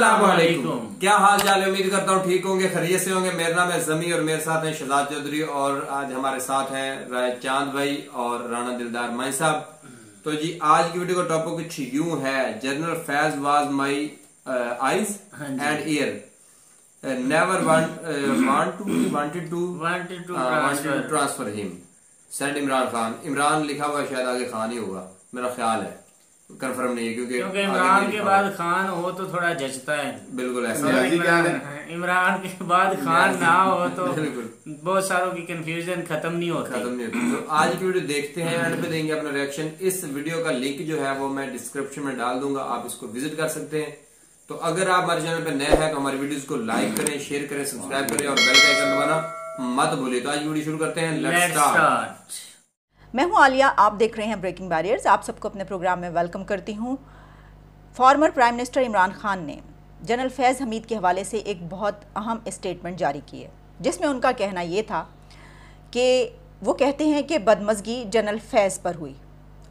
अस्सलामुअलैकुम। क्या हाल चाल है? उम्मीद करता हूँ ठीक होंगे, खैरियत से होंगे। मेरा नाम है जमी और मेरे साथ हैं शहजाद चौधरी और आज हमारे साथ हैं राय चांद भाई और राणा दिलदार माई साहब। तो जी आज की वीडियो का टॉपिक कुछ यूं है, general Faiz was my eyes and ear, never wanted to transfer him said Imran Khan. Imran लिखा हुआ शायद आगे खान ही होगा, मेरा ख्याल है, कंफर्म नहीं है क्योंकि इमरान के बाद खान हो तो थोड़ा जचता है। बिल्कुल ऐसा इमरान के बाद खान ना हो तो बहुत सारों की कंफ्यूजन खत्म नहीं होती। तो आज की वीडियो देखते हैं, एंड पे देंगे अपना रिएक्शन। इस वीडियो का लिंक जो है वो मैं डिस्क्रिप्शन में डाल दूंगा, आप इसको विजिट कर सकते हैं। तो अगर आप हमारे चैनल पे नए हैं तो हमारी वीडियोस को लाइक करें, शेयर करें, सब्सक्राइब करें और बेल का आइकन दबाना मत भूलिए। तो आज वीडियो शुरू करते हैं, लेट्स स्टार्ट। मैं हूं आलिया, आप देख रहे हैं ब्रेकिंग बैरियर्स। आप सबको अपने प्रोग्राम में वेलकम करती हूं। Former prime minister Imran Khan ने जनरल फैज़ हमीद के हवाले से एक बहुत अहम स्टेटमेंट जारी की है, जिसमें उनका कहना ये था कि वो कहते हैं कि बदमज़गी जनरल फैज़ पर हुई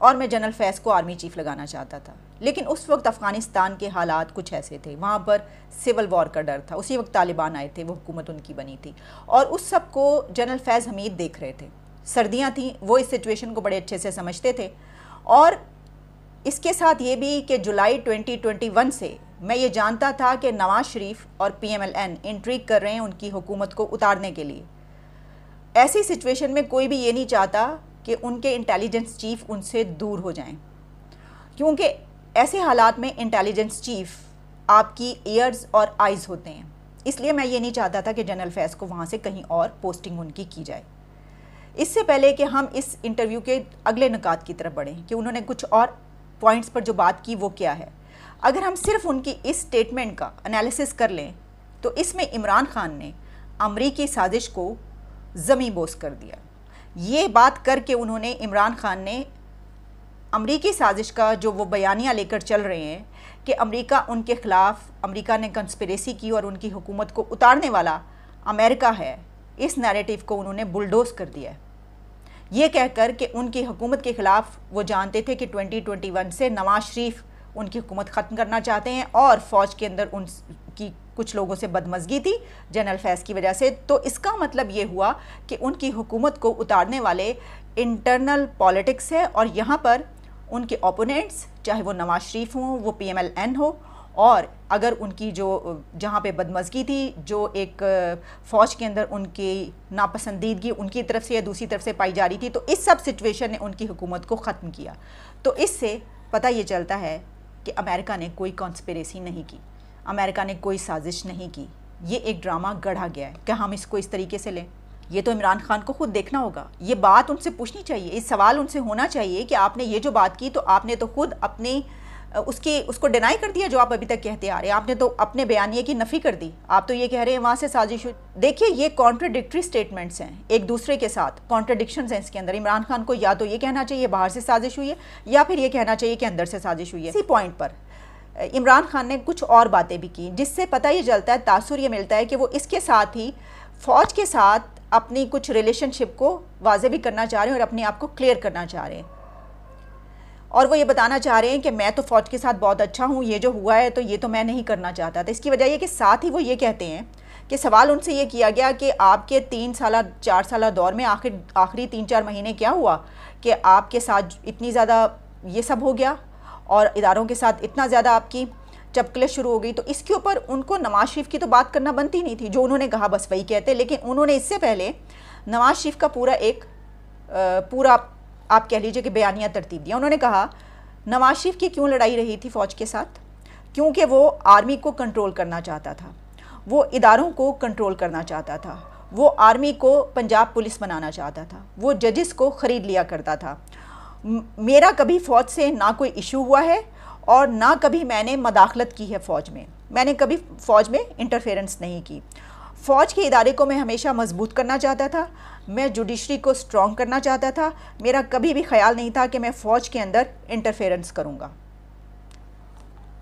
और मैं जनरल फैज़ को आर्मी चीफ लगाना चाहता था, लेकिन उस वक्त अफ़गानिस्तान के हालात कुछ ऐसे थे, वहाँ पर सिविल वॉर का डर था। उसी वक्त तालिबान आए थे, वो हुकूमत उनकी बनी थी और उस सब को जनरल फैज़ हमीद देख रहे थे। सर्दियाँ थीं, वो इस सिचुएशन को बड़े अच्छे से समझते थे। और इसके साथ ये भी कि जुलाई 2021 से मैं ये जानता था कि नवाज शरीफ और PMLN इंट्रीग कर रहे हैं उनकी हुकूमत को उतारने के लिए। ऐसी सिचुएशन में कोई भी ये नहीं चाहता कि उनके इंटेलिजेंस चीफ उनसे दूर हो जाएं, क्योंकि ऐसे हालात में इंटेलिजेंस चीफ आपकी ईयर्स और आइज़ होते हैं। इसलिए मैं ये नहीं चाहता था कि जनरल फैज़ को वहाँ से कहीं और पोस्टिंग उनकी की जाए। इससे पहले कि हम इस इंटरव्यू के अगले निकात की तरफ बढ़ें कि उन्होंने कुछ और पॉइंट्स पर जो बात की वो क्या है, अगर हम सिर्फ उनकी इस स्टेटमेंट का एनालिसिस कर लें तो इसमें इमरान खान ने अमरीकी साजिश को ज़मी बोस कर दिया। ये बात करके उन्होंने, इमरान खान ने अमरीकी साजिश का जो वो बयानिया लेकर चल रहे हैं कि अमरीका उनके ख़िलाफ़, अमरीका ने कंस्पिरेसी की और उनकी हुकूमत को उतारने वाला अमेरिका है, इस नैरेटिव को उन्होंने बुलडोज़ कर दिया है। ये कहकर कि उनकी हुकूमत के ख़िलाफ़ वो जानते थे कि 2021 से नवाज शरीफ उनकी हुकूमत ख़त्म करना चाहते हैं और फ़ौज के अंदर उनकी कुछ लोगों से बदमज़गी थी जनरल फैज़ की वजह से। तो इसका मतलब ये हुआ कि उनकी हुकूमत को उतारने वाले इंटरनल पॉलिटिक्स है और यहाँ पर उनके ओपोनेंट्स, चाहे वो नवाज शरीफ हों, वो PMLN हो, और अगर उनकी जो जहाँ पे बदमज़गी थी, जो एक फ़ौज के अंदर उनकी नापसंदीदगी उनकी तरफ से या दूसरी तरफ से पाई जा रही थी, तो इस सब सिचुएशन ने उनकी हुकूमत को ख़त्म किया। तो इससे पता ये चलता है कि अमेरिका ने कोई कॉन्स्पिरेसी नहीं की, अमेरिका ने कोई साजिश नहीं की, ये एक ड्रामा गढ़ा गया है। क्या हम इसको इस तरीके से लें? ये तो इमरान खान को खुद देखना होगा, ये बात उनसे पूछनी चाहिए, इस सवाल उनसे होना चाहिए कि आपने ये जो बात की तो आपने तो खुद अपनी उसको डिनाई कर दिया जो आप अभी तक कहते आ रहे हैं। आपने तो अपने बयानिए की नफ़ी कर दी। आप तो ये कह रहे हैं वहाँ से साजिश हुई। देखिए, ये कॉन्ट्रडिक्टरी स्टेटमेंट्स हैं, एक दूसरे के साथ कॉन्ट्रडिक्शंस हैं इसके अंदर। इमरान खान को या तो ये कहना चाहिए बाहर से साजिश हुई है या फिर ये कहना चाहिए कि अंदर से साजिश हुई है। इसी पॉइंट पर इमरान खान ने कुछ और बातें भी की, जिससे पता ये चलता है, तासुर ये मिलता है कि वो इसके साथ ही फ़ौज के साथ अपनी कुछ रिलेशनशिप को वाज़े भी करना चाह रहे हैं और अपने आप को क्लियर करना चाह रहे हैं। और वो ये बताना चाह रहे हैं कि मैं तो फ़ौज के साथ बहुत अच्छा हूँ, ये जो हुआ है तो ये तो मैं नहीं करना चाहता था। इसकी वजह ये कि साथ ही वो ये कहते हैं कि सवाल उनसे ये किया गया कि आपके 3 साल 4 साल दौर में आखिरी 3-4 महीने क्या हुआ कि आपके साथ इतनी ज़्यादा ये सब हो गया और इदारों के साथ इतना ज़्यादा आपकी चपकले शुरू हो गई। तो इसके ऊपर उनको नवाज शरीफ की तो बात करना बनती नहीं थी, जो उन्होंने कहा बस वही कहते। लेकिन उन्होंने इससे पहले नवाज शरीफ का पूरा आप कह लीजिए कि बयानिया तरतीब दिया। उन्होंने कहा नवाज शरीफ की क्यों लड़ाई रही थी फ़ौज के साथ, क्योंकि वो आर्मी को कंट्रोल करना चाहता था, वो इदारों को कंट्रोल करना चाहता था, वो आर्मी को पंजाब पुलिस बनाना चाहता था, वो जजेस को ख़रीद लिया करता था। मेरा कभी फ़ौज से ना कोई इशू हुआ है और ना कभी मैंने मदाखलत की है फ़ौज में, मैंने कभी फ़ौज में इंटरफेरेंस नहीं की। फ़ौज के इदारे को मैं हमेशा मजबूत करना चाहता था, मैं जुडिशरी को स्ट्रॉन्ग करना चाहता था। मेरा कभी भी ख्याल नहीं था कि मैं फ़ौज के अंदर इंटरफेरेंस करूँगा।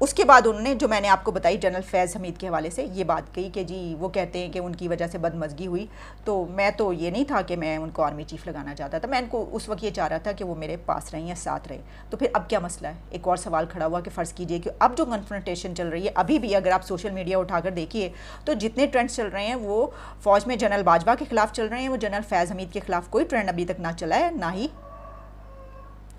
उसके बाद उन्होंने जो मैंने आपको बताई जनरल फैज़ हमीद के हवाले से ये बात कही कि जी वो कहते हैं कि उनकी वजह से बदमज़गी हुई, तो मैं तो ये नहीं था कि मैं उनको आर्मी चीफ़ लगाना चाहता था, मैं उनको उस वक्त ये चाह रहा था कि वो मेरे पास रहें या साथ रहें। तो फिर अब क्या मसला है? एक और सवाल खड़ा हुआ कि फ़र्ज़ कीजिए कि अब जो कन्फ्रंटेशन चल रही है, अभी भी अगर आप सोशल मीडिया उठाकर देखिए तो जितने ट्रेंड्स चल रहे हैं वो फ़ौज में जनरल बाजवा के ख़िलाफ़ चल रहे हैं, वो जनरल फैज़ हमीद के ख़िलाफ़ कोई ट्रेंड अभी तक ना चला है, ना ही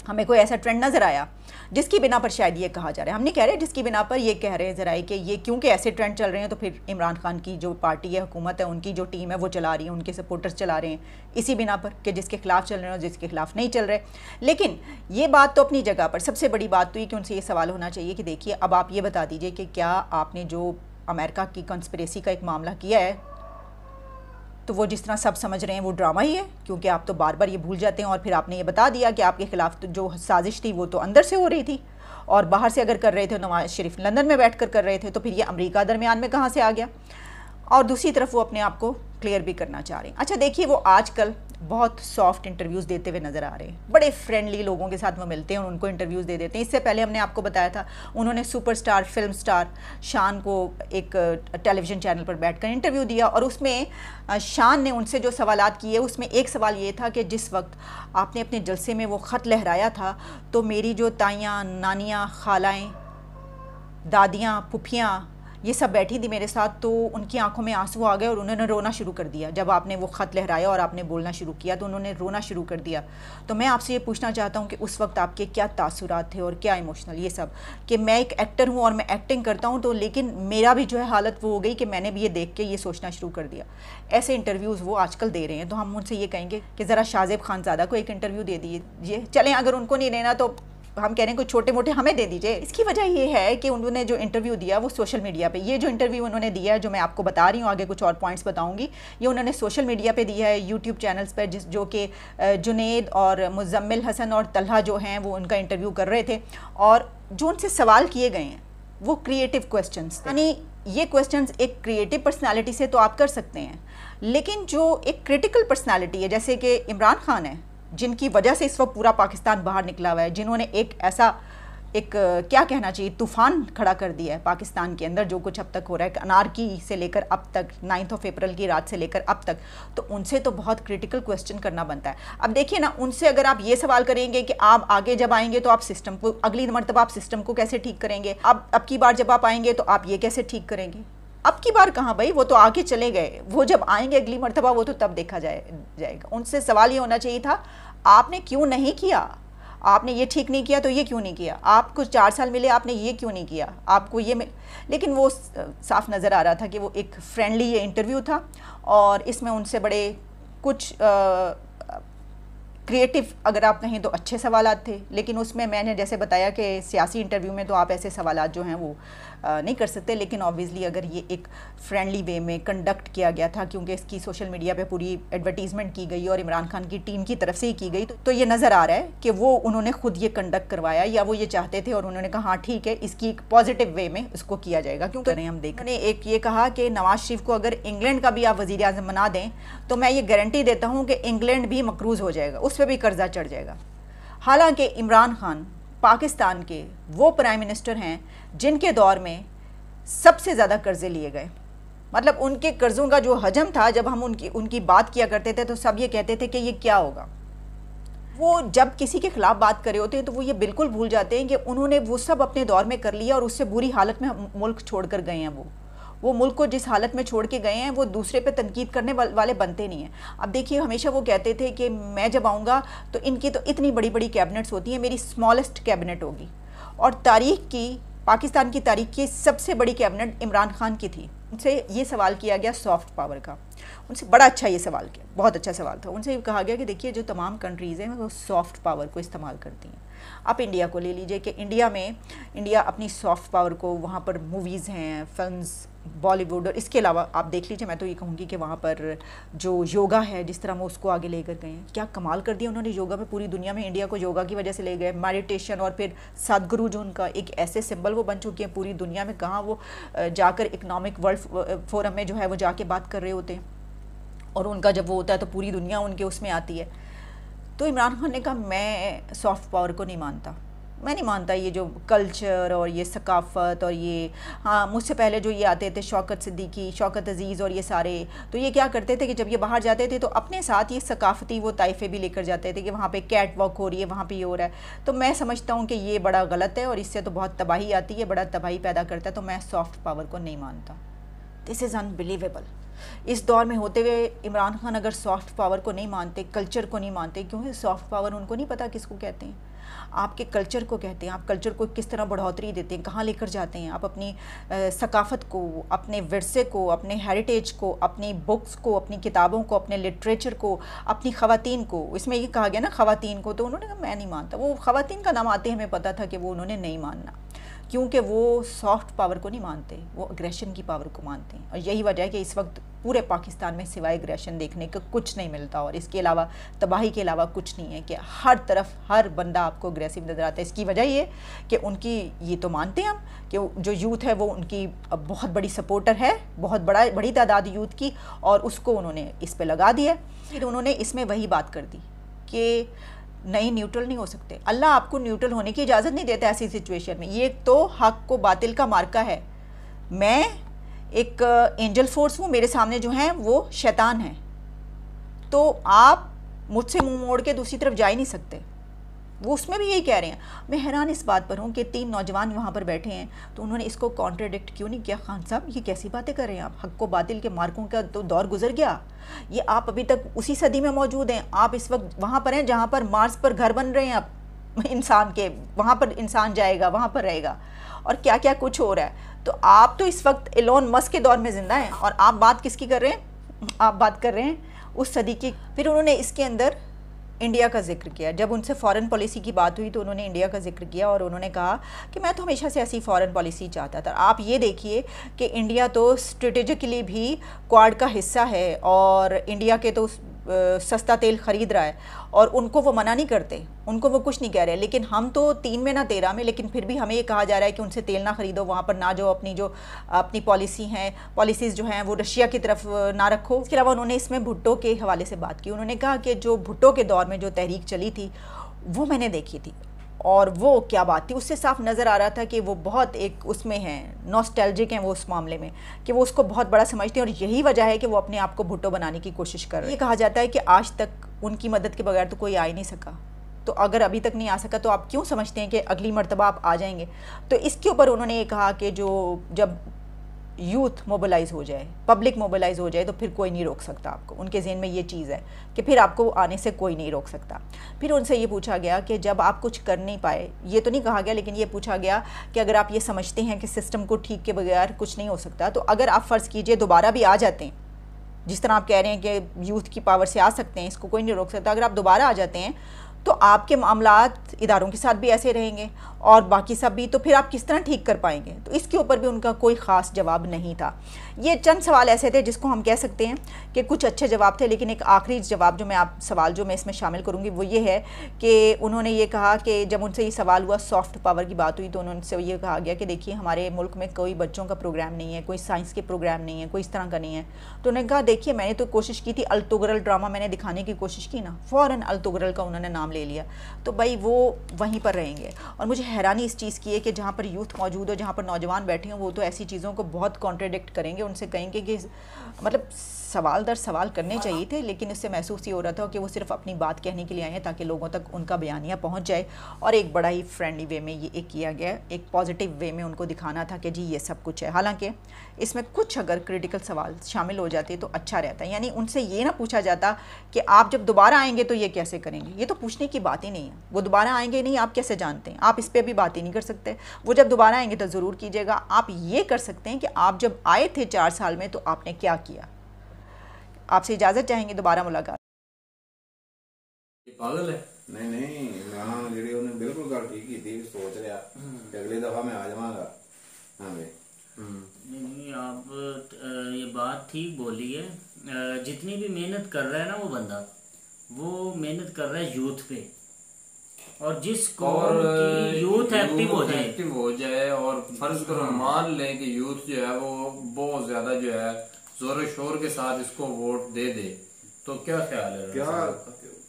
हमें कोई ऐसा ट्रेंड नज़र आया जिसकी बिना पर शायद ये कहा जा रहा है। हम नहीं कह रहे जिसकी बिना पर ये कह रहे हैं ज़रा कि ये क्योंकि ऐसे ट्रेंड चल रहे हैं तो फिर इमरान खान की जो पार्टी है, हुकूमत है, उनकी जो टीम है वो चला रही है, उनके सपोर्टर्स चला रहे हैं इसी बिना पर कि जिसके खिलाफ चल रहे हैं और जिसके खिलाफ नहीं चल रहे। लेकिन ये बात तो अपनी जगह पर, सबसे बड़ी बात तो ये कि उनसे ये सवाल होना चाहिए कि देखिए अब आप ये बता दीजिए कि क्या आपने जो अमेरिका की कंस्पिरेसी का एक मामला किया है तो वो जिस तरह सब समझ रहे हैं वो ड्रामा ही है, क्योंकि आप तो बार बार ये भूल जाते हैं और फिर आपने ये बता दिया कि आपके खिलाफ तो जो साजिश थी वो तो अंदर से हो रही थी और बाहर से अगर कर रहे थे नवाज शरीफ लंदन में बैठकर कर रहे थे तो फिर ये अमेरिका दरमियान में कहाँ से आ गया। और दूसरी तरफ वो अपने आप को क्लियर भी करना चाह रहे हैं। अच्छा देखिए, वो आजकल बहुत सॉफ्ट इंटरव्यूज़ देते हुए नज़र आ रहे हैं, बड़े फ्रेंडली लोगों के साथ वो मिलते हैं और उनको इंटरव्यूज़ दे देते हैं। इससे पहले हमने आपको बताया था उन्होंने सुपरस्टार फिल्म स्टार शान को एक टेलीविज़न चैनल पर बैठकर इंटरव्यू दिया और उसमें शान ने उनसे जो सवालात किए उसमें एक सवाल ये था कि जिस वक्त आपने अपने जलसे में वो ख़त लहराया था तो मेरी जो ताइयाँ, नानियाँ, खालाएँ, दादियाँ, फुफियाँ ये सब बैठी थी मेरे साथ, तो उनकी आंखों में आंसू आ गए और उन्होंने रोना शुरू कर दिया। जब आपने वो ख़त लहराया और आपने बोलना शुरू किया तो उन्होंने रोना शुरू कर दिया। तो मैं आपसे ये पूछना चाहता हूँ कि उस वक्त आपके क्या तासुरात थे और क्या इमोशनल ये सब, कि मैं एक एक्टर हूँ और मैं एक्टिंग करता हूँ तो लेकिन मेरा भी जो है हालत वो हो गई कि मैंने भी ये देख के ये सोचना शुरू कर दिया। ऐसे इंटरव्यूज़ वो आजकल दे रहे हैं, तो हम उनसे ये कहेंगे कि ज़रा शाहज़ेब खानज़ादा को एक इंटरव्यू दे दीजिए। चलें, अगर उनको नहीं लेना तो हम कह रहे हैं कुछ छोटे मोटे हमें दे दीजिए। इसकी वजह ये है कि उन्होंने जो इंटरव्यू दिया वो सोशल मीडिया पे, ये जो इंटरव्यू उन्होंने दिया है जो मैं आपको बता रही हूँ, आगे कुछ और पॉइंट्स बताऊंगी, ये उन्होंने सोशल मीडिया पे दिया है, यूट्यूब चैनल्स पर, जो कि जुनेद और मुजम्मिल हसन और तलहा जो हैं वो उनका इंटरव्यू कर रहे थे और जो उनसे सवाल किए गए हैं वो क्रिएटिव क्वेश्चंस थे। यानी ये क्वेश्चंस एक क्रिएटिव पर्सनैलिटी से तो आप कर सकते हैं, लेकिन जो एक क्रिटिकल पर्सनैलिटी है जैसे कि इमरान खान है, जिनकी वजह से इस वक्त पूरा पाकिस्तान बाहर निकला हुआ है, जिन्होंने एक ऐसा क्या कहना चाहिए तूफ़ान खड़ा कर दिया है पाकिस्तान के अंदर, जो कुछ अब तक हो रहा है अनारकी से लेकर अब तक 9 अप्रैल की रात से लेकर अब तक, तो उनसे तो बहुत क्रिटिकल क्वेश्चन करना बनता है। अब देखिए ना, उनसे अगर आप ये सवाल करेंगे कि आप आगे जब आएंगे तो आप सिस्टम को, अगली मरतबा आप सिस्टम को कैसे ठीक करेंगे, अब की बार जब आप आएंगे तो आप ये कैसे ठीक करेंगे, अब की बार कहाँ भाई, वो तो आगे चले गए, वो जब आएंगे अगली मरतबा वो तो तब देखा जाएगा। उनसे सवाल ये होना चाहिए था आपने क्यों नहीं किया, आपने ये ठीक नहीं किया तो ये क्यों नहीं किया, आपको 4 साल मिले आपने ये क्यों नहीं किया, आपको ये लेकिन वो साफ नज़र आ रहा था कि वो एक फ्रेंडली ये इंटरव्यू था और इसमें उनसे बड़े कुछ क्रिएटिव अगर आप कहें तो अच्छे सवालात थे, लेकिन उसमें मैंने जैसे बताया कि सियासी इंटरव्यू में तो आप ऐसे सवालात जो हैं वो नहीं कर सकते, लेकिन ऑब्वियसली अगर ये एक फ्रेंडली वे में कंडक्ट किया गया था, क्योंकि इसकी सोशल मीडिया पे पूरी एडवर्टीजमेंट की गई और इमरान खान की टीम की तरफ से ही की गई, तो ये नज़र आ रहा है कि वो उन्होंने खुद ये कंडक्ट करवाया या वो ये चाहते थे और उन्होंने कहा हाँ ठीक है, इसकी एक पॉजिटिव वे में इसको किया जाएगा। क्योंकि हम देख रहे हैं, एक ये कहा कि नवाज शरीफ को अगर इंग्लैंड का भी आप वज़ीर आज़म बना दें तो मैं ये गारंटी देता हूँ कि इंग्लैंड भी मकरूज़ हो जाएगा, उस पर भी कर्जा चढ़ जाएगा। हालांकि इमरान खान पाकिस्तान के वो प्राइम मिनिस्टर हैं जिनके दौर में सबसे ज़्यादा कर्जे लिए गए, मतलब उनके कर्ज़ों का जो हजम था, जब हम उनकी बात किया करते थे तो सब ये कहते थे कि ये क्या होगा। वो जब किसी के ख़िलाफ़ बात कर रहे होते हैं तो वो ये बिल्कुल भूल जाते हैं कि उन्होंने वो सब अपने दौर में कर लिया और उससे बुरी हालत में मुल्क छोड़ कर गए हैं। वो मुल्क को जिस हालत में छोड़ के गए हैं वो दूसरे पे तनकीद करने वाले बनते नहीं हैं। अब देखिए, हमेशा वो कहते थे कि मैं जब आऊँगा तो इनकी तो इतनी बड़ी बड़ी कैबिनेट्स होती हैं, मेरी स्मॉलेस्ट कैबिनेट होगी, और पाकिस्तान की तारीख की सबसे बड़ी कैबिनेट इमरान खान की थी। उनसे ये सवाल किया गया सॉफ्ट पावर का, उनसे बड़ा अच्छा ये सवाल किया, बहुत अच्छा सवाल था। उनसे कहा गया कि देखिए जो तमाम कंट्रीज़ हैं वो सॉफ्ट पावर को इस्तेमाल करती हैं। आप इंडिया को ले लीजिए कि इंडिया अपनी सॉफ्ट पावर को, वहाँ पर मूवीज़ हैं, फिल्म्स, बॉलीवुड, और इसके अलावा आप देख लीजिए, मैं तो ये कहूँगी कि वहाँ पर जो योगा है, जिस तरह वो उसको आगे लेकर गए हैं, क्या कमाल कर दिया उन्होंने योगा में। पूरी दुनिया में इंडिया को योगा की वजह से ले गए। मेडिटेशन और फिर सदगुरु जो उनका एक ऐसे सिंबल वो बन चुके हैं पूरी दुनिया में, कहाँ वो जाकर इकनॉमिक वर्ल्ड फोरम में जो है वो जाके बात कर रहे होते हैं, और उनका जब वो होता है तो पूरी दुनिया उनके उसमें आती है। तो इमरान खान ने कहा मैं सॉफ्ट पावर को नहीं मानता, मैं नहीं मानता ये जो कल्चर और ये सकाफ़त और ये, हाँ मुझसे पहले जो ये आते थे शौकत सिद्दीकी, शौकत अज़ीज़ और ये सारे, तो ये क्या करते थे कि जब ये बाहर जाते थे तो अपने साथ ये सकाफ़ती वो ताइफ़े भी लेकर जाते थे कि वहाँ पे कैट वॉक हो रही है, वहाँ पे ये हो रहा है। तो मैं समझता हूँ कि ये बड़ा गलत है और इससे तो बहुत तबाही आती है, बड़ा तबाही पैदा करता है। तो मैं सॉफ्ट पावर को नहीं मानता। This is unbelievable. इस दौर में होते हुए इमरान खान अगर सॉफ्ट पावर को नहीं मानते, कल्चर को नहीं मानते, क्योंकि सॉफ्ट पावर उनको नहीं पता किसको कहते हैं। आपके कल्चर को कहते हैं, आप कल्चर को किस तरह बढ़ोतरी देते हैं, कहाँ लेकर जाते हैं आप अपनी सकाफ़त को, अपने विरसे को, अपने हेरिटेज को, अपनी बुक्स को, अपनी किताबों को, अपने लिटरेचर को, अपनी ख़वातीन को। इसमें ये कहा गया ना ख़वातीन को, तो उन्होंने कहा मैं नहीं मानता। वो ख़वातीन का नाम आते हमें पता था कि वो उन्होंने नहीं मानना, क्योंकि वो सॉफ्ट पावर को नहीं मानते, वो अग्रेशन की पावर को मानते हैं। और यही वजह है कि इस वक्त पूरे पाकिस्तान में सिवाय अग्रेशन देखने का कुछ नहीं मिलता और इसके अलावा तबाही के अलावा कुछ नहीं है, कि हर तरफ हर बंदा आपको अग्रेसिव नज़र आता है। इसकी वजह ये कि उनकी, ये तो मानते हैं हम कि जो यूथ है वो उनकी बहुत बड़ी सपोर्टर है, बहुत बड़ी तादाद यूथ की, और उसको उन्होंने इस पर लगा दिया। फिर उन्होंने इसमें वही बात कर दी कि नहीं, न्यूट्रल नहीं हो सकते। अल्लाह आपको न्यूट्रल होने की इजाज़त नहीं देता ऐसी सिचुएशन में। ये तो हक को बातिल का मार्का है। मैं एक एंजल फोर्स हूँ, मेरे सामने जो हैं वो शैतान हैं, तो आप मुझसे मुंह मोड़ के दूसरी तरफ जा ही नहीं सकते। वो उसमें भी यही कह रहे हैं। मैं हैरान इस बात पर हूँ कि 3 नौजवान वहाँ पर बैठे हैं, तो उन्होंने इसको कॉन्ट्रडिक्ट क्यों नहीं किया। खान साहब ये कैसी बातें कर रहे हैं आप, हक को बातिल के मार्कों का तो दौर गुजर गया, ये आप अभी तक उसी सदी में मौजूद हैं। आप इस वक्त वहाँ पर हैं जहाँ पर मार्स पर घर बन रहे हैं आप इंसान के, वहाँ पर इंसान जाएगा, वहाँ पर रहेगा, और क्या क्या कुछ हो रहा है। तो आप तो इस वक्त एलोन मस्क के दौर में ज़िंदा हैं, और आप बात किसकी कर रहे हैं, आप बात कर रहे हैं उस सदी की। फिर उन्होंने इसके अंदर इंडिया का जिक्र किया। जब उनसे फ़ॉरेन पॉलिसी की बात हुई तो उन्होंने इंडिया का जिक्र किया और उन्होंने कहा कि मैं तो हमेशा से ऐसी फ़ॉरेन पॉलिसी चाहता था। आप ये देखिए कि इंडिया तो स्ट्रेटेजिकली भी क्वाड का हिस्सा है और इंडिया के तो सस्ता तेल ख़रीद रहा है, और उनको वो मना नहीं करते, उनको वो कुछ नहीं कह रहे। लेकिन हम तो 3 में ना 13 में, लेकिन फिर भी हमें ये कहा जा रहा है कि उनसे तेल ना ख़रीदो, वहाँ पर ना जो अपनी पॉलिसीज़ जो हैं वो रशिया की तरफ ना रखो। इसके अलावा उन्होंने इसमें भुट्टो के हवाले से बात की। उन्होंने कहा कि जो भुट्टो के दौर में जो तहरीक चली थी वो मैंने देखी थी, और वो क्या बात थी, उससे साफ नज़र आ रहा था कि वो बहुत एक उसमें हैं, नॉस्टैल्जिक हैं वो उस मामले में, कि वो उसको बहुत बड़ा समझते हैं, और यही वजह है कि वो अपने आप को भुट्टो बनाने की कोशिश कर रहे हैं। ये कहा जाता है कि आज तक उनकी मदद के बगैर तो कोई आ ही नहीं सका, तो अगर अभी तक नहीं आ सका तो आप क्यों समझते हैं कि अगली मर्तबा आप आ जाएंगे। तो इसके ऊपर उन्होंने ये कहा कि जब यूथ मोबिलाइज़ हो जाए, पब्लिक मोबिलाइज़ हो जाए, तो फिर कोई नहीं रोक सकता आपको। उनके ज़हन में ये चीज़ है कि फिर आपको आने से कोई नहीं रोक सकता। फिर उनसे ये पूछा गया कि जब आप कुछ कर नहीं पाए, ये तो नहीं कहा गया लेकिन ये पूछा गया कि अगर आप ये समझते हैं कि सिस्टम को ठीक के बगैर कुछ नहीं हो सकता, तो अगर आप फ़र्ज़ कीजिए दोबारा भी आ जाते हैं, जिस तरह आप कह रहे हैं कि यूथ की पावर से आ सकते हैं, इसको कोई नहीं रोक सकता, अगर आप दोबारा आ जाते हैं तो आपके मामलात इदारों के साथ भी ऐसे रहेंगे और बाकी सब भी, तो फिर आप किस तरह ठीक कर पाएंगे। तो इसके ऊपर भी उनका कोई ख़ास जवाब नहीं था। ये चंद सवाल ऐसे थे जिसको हम कह सकते हैं कि कुछ अच्छे जवाब थे, लेकिन एक आखिरी जवाब जो मैं इसमें शामिल करूँगी वो ये है कि उन्होंने ये कहा कि जब उनसे ये सवाल हुआ, सॉफ्ट पावर की बात हुई, तो उनसे ये कहा गया कि देखिए हमारे मुल्क में कोई बच्चों का प्रोग्राम नहीं है, कोई साइंस के प्रोग्राम नहीं है, कोई इस तरह का नहीं है। तो उन्होंने कहा देखिए मैंने तो कोशिश की थी, अल-तुगरल ड्रामा मैंने दिखाने की कोशिश की ना, फ़ौरन अल-तुगरल का उन्होंने नाम ले लिया, तो भाई वो वहीं पर रहेंगे। और मुझे हैरानी इस चीज़ की है कि जहाँ पर यूथ मौजूद हो, जहाँ पर नौजवान बैठे हों, वो तो ऐसी चीज़ों को बहुत कॉन्ट्रडिक्ट करेंगे, उनसे कहेंगे कि मतलब सवाल दर सवाल करने चाहिए थे, लेकिन इससे महसूस ही हो रहा था कि वो सिर्फ अपनी बात कहने के लिए आए हैं ताकि लोगों तक उनका बयानिया पहुंच जाए। और एक बड़ा ही फ्रेंडली वे में ये किया गया, एक पॉजिटिव वे में उनको दिखाना था कि जी ये सब कुछ है। हालांकि इसमें कुछ अगर क्रिटिकल सवाल शामिल हो जाते तो अच्छा रहता, यानी उनसे ये ना पूछा जाता कि आप जब दोबारा आएंगे तो ये कैसे करेंगे, ये तो पूछने की बात ही नहीं है। वो दोबारा आएंगे नहीं, आप कैसे जानते हैं, आप इस पर भी बात ही नहीं कर सकते। वो जब दोबारा आएंगे तो ज़रूर कीजिएगा। आप ये कर सकते हैं कि आप जब आए थे 4 साल में तो आपने क्या किया। आपसे इजाज़त चाहेंगे, दोबारा मुलाकात। पागल है? नहीं मैं जी उन्हें बिल्कुल गल ठीक की, सोच रहा कि अगली दफ़ा मैं आ जाऊँगा। हाँ भाई नहीं, आप ये बात ठीक बोली है। जितनी भी मेहनत कर रहा है ना वो बंदा, वो मेहनत कर रहा है यूथ पे, और जिस कौम की यूथ एक्टिव हो जाए और फर्ज करो मान लें कि यूथ जो है वो बहुत ज्यादा जो है जोर शोर के साथ इसको वोट दे दे, तो क्या ख्याल है? क्या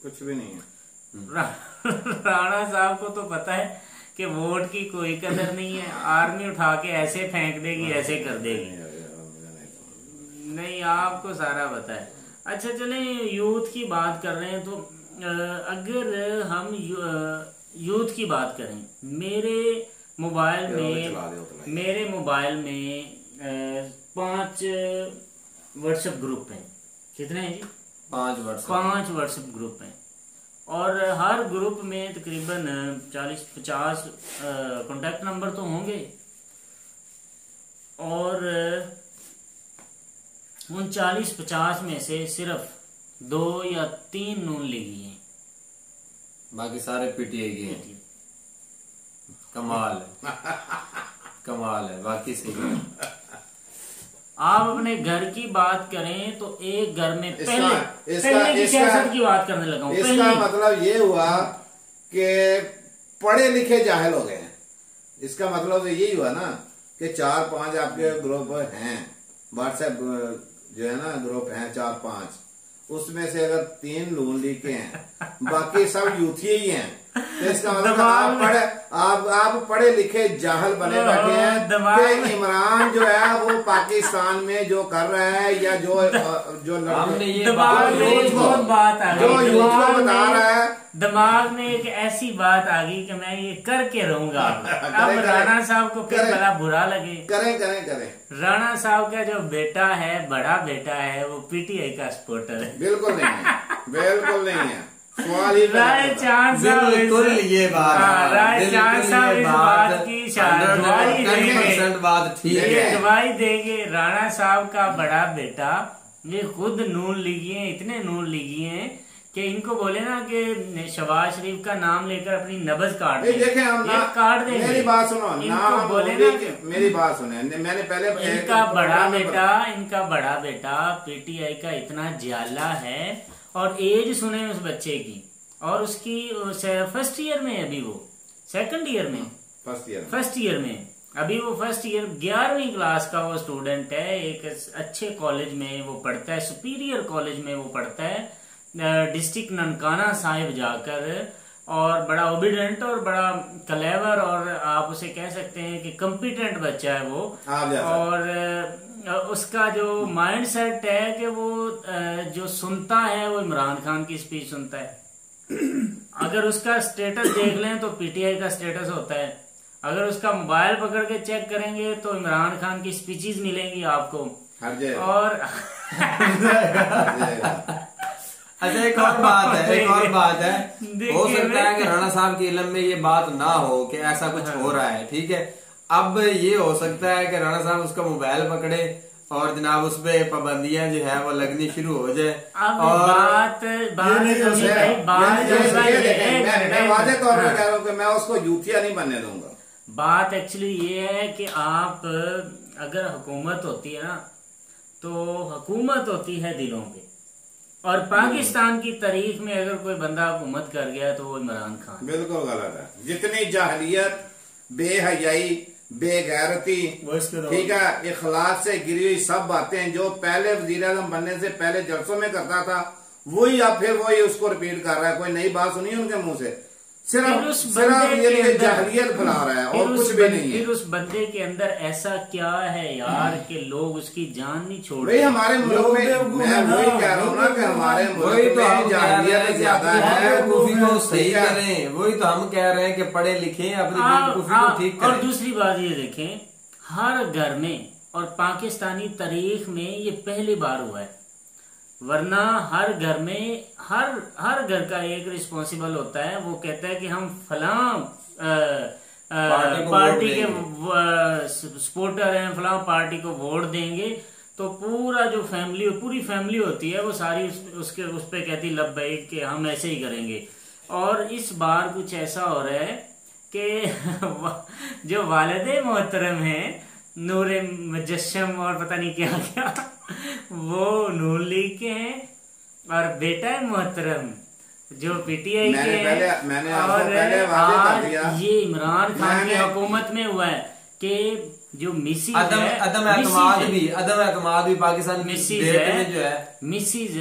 कुछ भी नहीं है। राणा साहब को तो पता है कि वोट की कोई कदर नहीं है, आर्मी उठा के ऐसे फेंक देगी, ऐसे कर देगी। नहीं, आपको सारा पता है। अच्छा चले, यूथ की बात कर रहे हैं तो अगर हम यूथ की बात करें, मेरे मोबाइल में 5 व्हाट्सएप ग्रुप हैं। कितने हैं जी? 5 व्हाट्सएप ग्रुप हैं और हर ग्रुप में तकरीबन 40-50 कॉन्टैक्ट नंबर तो होंगे और उन 40-50 में से सिर्फ 2 या 3 नून लीगी हैं, बाकी सारे पीटीआई के हैं। कमाल है बाकी सही है। आप अपने घर की बात करें तो एक घर में पहले की सियासत की बात करने लगा हूं। इसका मतलब ये हुआ कि पढ़े लिखे जाहिल हो गए हैं। इसका मतलब तो यही हुआ ना कि 4-5 आपके ग्रुप हैं, व्हाट्सएप जो है ना ग्रुप हैं 4-5, उसमें से अगर 3 नून लीग के हैं, बाकी सब यूथी ही हैं। तो इसका मतलब आप पढ़े लिखे जाहल बने बैठे हैं कि इमरान जो है वो पाकिस्तान में जो कर रहा है या जो बात आ गई, यूथ को बता रहा है, दिमाग में एक ऐसी बात आ गई कि मैं ये करके रहूंगा। अब राणा साहब को फिर बड़ा बुरा लगे। करें। राणा साहब का जो बेटा है, बड़ा बेटा है, वो पीटीआई का सपोर्टर है। बिल्कुल नहीं है। सवाल ही राय चांद साहब ये बात की गवाही देंगे। राणा साहब का बड़ा बेटा ये खुद नून लीगी, इतने नून लीगी हैं कि इनको बोले ना कि शहबाज शरीफ का नाम लेकर अपनी नब्ज काट काट देंगे। मेरी बात सुनो, इनको बोले ना, मेरी बात सुने, मैंने पहले इनका बड़ा बेटा पीटीआई का इतना जाला है और एज सुने उस बच्चे की, और उसकी फर्स्ट ईयर में, अभी वो सेकंड ईयर में, फर्स्ट ईयर में अभी वो फर्स्ट ईयर 11वीं क्लास का वो स्टूडेंट है। एक अच्छे कॉलेज में वो पढ़ता है, सुपीरियर कॉलेज में वो पढ़ता है, डिस्ट्रिक्ट ननकाना साहिब जाकर, और बड़ा ओबिडेंट और बड़ा क्लेवर और आप उसे कह सकते हैं कि कॉम्पिटेंट बच्चा है वो। और उसका जो माइंड सेट है कि वो जो सुनता है वो इमरान खान की स्पीच सुनता है। अगर उसका स्टेटस देख लें तो पीटीआई का स्टेटस होता है, अगर उसका मोबाइल पकड़ के चेक करेंगे तो इमरान खान की स्पीचेस मिलेंगी आपको। और अच्छा एक और बात है हो सकता है कि राणा साहब के इल्म में ये बात ना हो कि ऐसा कुछ हो रहा है, ठीक है। अब ये हो सकता है कि राणा साहब उसका मोबाइल पकड़े और जनाब उस पे पाबंदियां जो है वो लगनी शुरू हो जाए। और मैं वादे तौर पर कह रहा हूँ कि मैं उसको यूथिया नहीं बनने दूंगा। बात एक्चुअली ये है कि आप अगर हुकूमत होती है ना तो हुकूमत होती है दिलों पे, और पाकिस्तान की तारीख में अगर कोई बंदा हुकूमत कर गया तो वो इमरान खान। बिल्कुल गलत है। जितनी जाहलियत, बेहयाई, बेगैरती, ठीक है, इखलास से गिरी हुई सब बातें जो पहले वजीर आज़म बनने से पहले जलसों में करता था, वही अब फिर वही उसको रिपीट कर रहा है। कोई नई बात सुनी उनके मुंह से? सिर्फ ये जाहलियत फैला रहा है और कुछ भी नहीं है। फिर उस बंदे के अंदर ऐसा क्या है यार कि लोग उसकी जान नहीं छोड़ रहे? हमारे मुल्क में मैं वही कह रहा हूँ ना कि हमारे मुल्क में जाहलियत ज्यादा है। बेवकूफी को सही करें, वही तो हम कह रहे हैं कि पढ़े लिखे अपनी बेवकूफी को ठीक करें। और दूसरी बात ये देखें, हर घर में और पाकिस्तानी तारीख में ये पहली बार हुआ है, वरना हर घर में हर घर का एक रिस्पॉन्सिबल होता है। वो कहता है कि हम फलां पार्टी के सपोर्टर हैं, फलां पार्टी को वोट देंगे, तो पूरी फैमिली होती है वो सारी उस पे कहती लब्बैक कि हम ऐसे ही करेंगे। और इस बार कुछ ऐसा हो रहा है कि जो वालिदे मोहतरम हैं नूरे मुजस्सम और पता नहीं क्या क्या, वो नून लीग के हैं, और बेटा मोहतरम जो पीटीआई के हैं। मैंने और आज ये इमरान खान की हुकूमत में हुआ है कि जो मिसिज अदम एतमाद भी पाकिस्तान मिसिज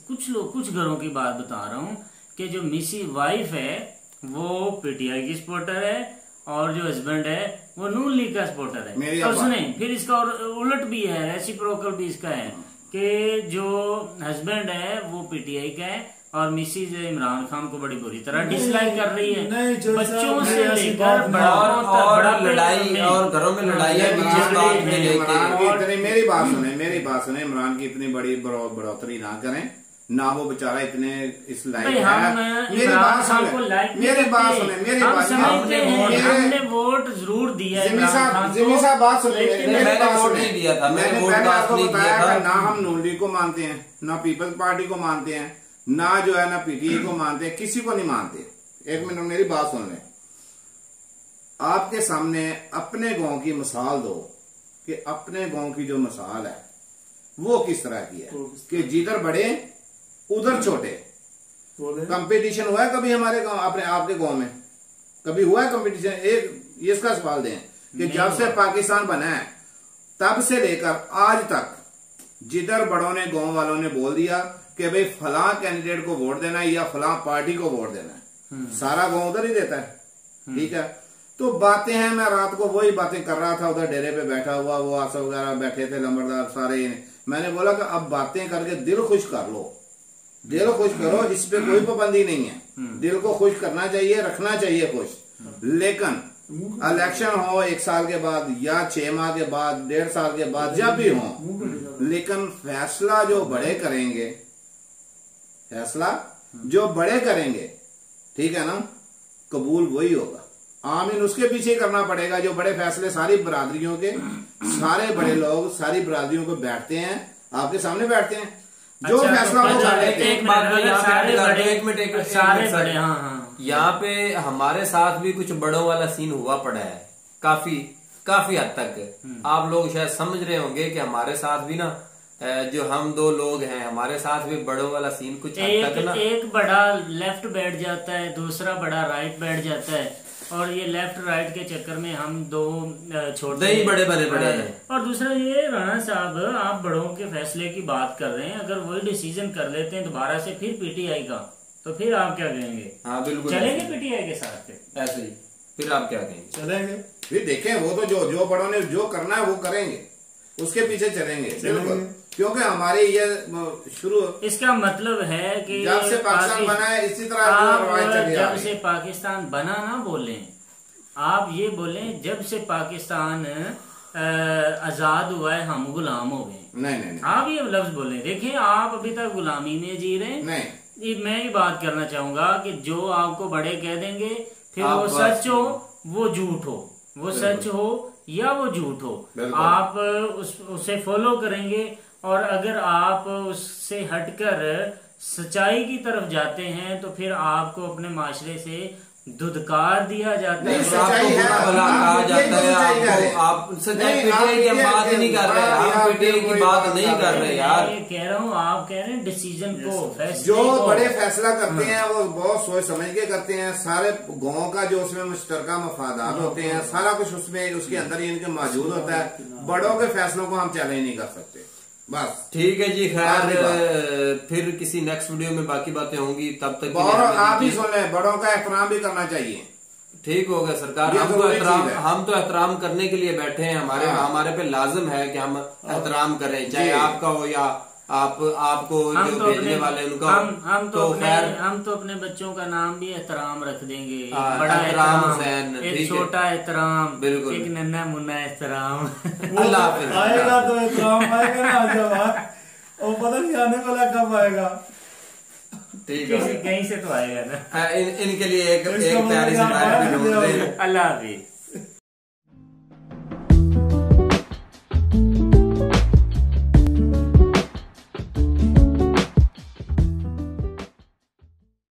कुछ घरों की बात बता रहा हूँ कि जो मिसिज वाइफ है वो पीटीआई की सपोर्टर है, और जो हस्बैंड है वो नून लीग का सपोर्टर मेरी है। और अब्बा। सुने फिर इसका और उलट भी है, रेसिप्रोकल भी इसका है कि जो हस्बैंड है वो पीटीआई का है और मिसिज इमरान खान को बड़ी बुरी तरह डिसलाइक कर रही है, नहीं, जो बच्चों से ऐसी लेकर बात नहीं। और लड़ाई और घरों में लड़ाइयाँ भी जिस बात में लेके इमरान की इतनी मेरी बात सुने इमरान की इतनी बड़ी बढ़ोतरी ना करें ना, वो बेचारा इतने इस लायक भाई है। हम मेरी इमरान बात खान सुने, को लाइक मेरी बात सुने, मेरी हम बात समझते हैं, मेरे- हमने वोट जरूर दिया है जिमी इमरान खान साहब को, जिमी साहब बात सुनिए, लेकिन मेरी मैंने बात वोट सुनिए। नहीं दिया था, मैंने वोट पहले कास्ट आपको नहीं बताया किया था। कि ना हम नून लीग को मानते हैं, ना पीपल्स पार्टी को मानते हैं, ना जो है ना पीटीआई को मानते हैं, किसी को नहीं मानते। एक मिनट मेरी बात सुन लें। आपके सामने अपने गांव की मिसाल दो कि अपने गांव की जो मिसाल है वो किस तरह की है कि जिधर बड़े उधर छोटे। बोले कंपटीशन हुआ है कभी हमारे गांव, अपने आपके गांव में कभी हुआ है कंपटीशन? एक ये इसका सवाल दें कि जब से पाकिस्तान बना है तब से लेकर आज तक जिधर बड़ों ने गांव वालों ने बोल दिया कि भाई फलां कैंडिडेट को वोट देना है या फलां पार्टी को वोट देना है, सारा गांव उधर ही देता है। ठीक है, तो बातें हैं, मैं रात को वही बातें कर रहा था उधर डेरे पे बैठा हुआ, वो आसफ वगैरह बैठे थे, लंबरदार सारे। मैंने बोला कि अब बातें करके दिल खुश कर लो, दिल खुश करो, इस पे कोई पाबंदी नहीं है। दिल को खुश करना चाहिए, रखना चाहिए खुश। लेकिन इलेक्शन हो 1 साल के बाद या 6 माह के बाद, 1.5 साल के बाद, जब भी हो, लेकिन फैसला जो बड़े करेंगे, फैसला जो बड़े करेंगे, ठीक है ना, कबूल वही होगा। आमीन उसके पीछे ही करना पड़ेगा। जो बड़े फैसले सारी बरादरियों के, सारे बड़े लोग सारी बरादरियों को बैठते हैं, आपके सामने बैठते हैं, जो अच्छा, फैसला तो वो अच्छा, कर लेते हैं। एक बात मैं यहाँ पे सारे ऐड कर दूं, बड़े- एक मिनट, सारे सर। बड़े, हाँ हाँ, यहाँ पे हमारे साथ भी कुछ बड़ों वाला सीन हुआ पड़ा है, काफी हद तक। आप लोग शायद समझ रहे होंगे कि हमारे साथ भी ना जो हम 2 लोग हैं, हमारे साथ भी बड़ों वाला सीन कुछ हद तक ना। एक बड़ा लेफ्ट बैठ जाता है, दूसरा बड़ा राइट बैठ जाता है, और ये लेफ्ट राइट के चक्कर में हम 2 छोटे दही बड़े बने पड़े हैं। और दूसरा ये राणा साहब, आप बड़ों के फैसले की बात कर रहे हैं, अगर वही डिसीजन कर लेते हैं दोबारा से फिर पीटीआई का, तो फिर आप क्या कहेंगे? हाँ बिल्कुल चलेंगे पीटीआई के साथ फिर? ऐसे ही, फिर आप क्या कहेंगे? चलेंगे। फिर देखें, वो तो जो बड़ों ने जो करना है वो करेंगे, उसके पीछे चलेंगे बिल्कुल। क्योंकि हमारे ये शुरू इसका मतलब है कि जब से पाकिस्तान बना है इसी तरह आप रवायत चली आ जब रही से है। पाकिस्तान बना ना बोलें, आप ये बोलें जब से पाकिस्तान आजाद हुआ है हम गुलाम हो गए। नहीं आप ये लफ्ज बोलें। देखिए आप अभी तक गुलामी में जी रहे हैं। नहीं, मैं ये बात करना चाहूंगा कि जो आपको बड़े कह देंगे फिर आप वो बस- सच हो वो झूठ हो, वो सच हो या वो झूठ हो, बिल्कुल। आप उसे फॉलो करेंगे। और अगर आप उससे हटकर सच्चाई की तरफ जाते हैं तो फिर आपको अपने माशरे से धुदकार दिया जाता नहीं, है। सच्चाई आपको है, बुरा भला आप कहा जाता है, सच्चाई कह रहे हैं। आप सच्चाई नहीं, पीटीआई की हम आप बात ही नहीं कर रहे, हम आप पीटीआई की कोई बात बात नहीं कर कर रहे रहे यार। मैं ये कह रहा हूँ, आप कह रहे हैं डिसीजन को, फैसले जो को। बड़े फैसला करते हैं वो बहुत सोच समझ के करते हैं। सारे गांव का जो उसमें मुश्तरका मफादात होते हैं, सारा कुछ उसमें उसके अंदर ही इनके मौजूद होता है। बड़ों के फैसलों को हम चैलेंज नहीं कर सकते। बस ठीक है जी, आखिरी खैर फिर किसी नेक्स्ट वीडियो में बाकी बातें होंगी, तब तक के लिए और हमें आप ही दीजिए। सुन लें, बड़ों का एहतराम भी करना चाहिए। ठीक हो गया सरकार, ये हम तो जरूरी एहतराम चीज है। हम तो एहतराम करने के लिए बैठे हैं। हमारे पे लाजिम है कि हम एहतराम करें, चाहे जी। आपका हो या आपको हम जो तो भेजने अपने वाले उनका हम तो खैर हम तो अपने बच्चों का नाम भी एहतराम रख देंगे। एक हाँ, बड़ा एहतराम एहतराम, हुसैन, एक ठीक है। छोटा एहतराम, बिल्कुल। एक नन्हा मुन्ना एहतराम। अल्लाह हाफिज। आएगा तो एहतराम आएगा ना, जब वो पता नहीं आने वाला कब आएगा। ठीक है, कहीं से तो आएगा ना। इनके लिए एक इसका प्यारी सी मतलब बात भी आप ढूंढ रहे हैं। अल्लाह हाफिज।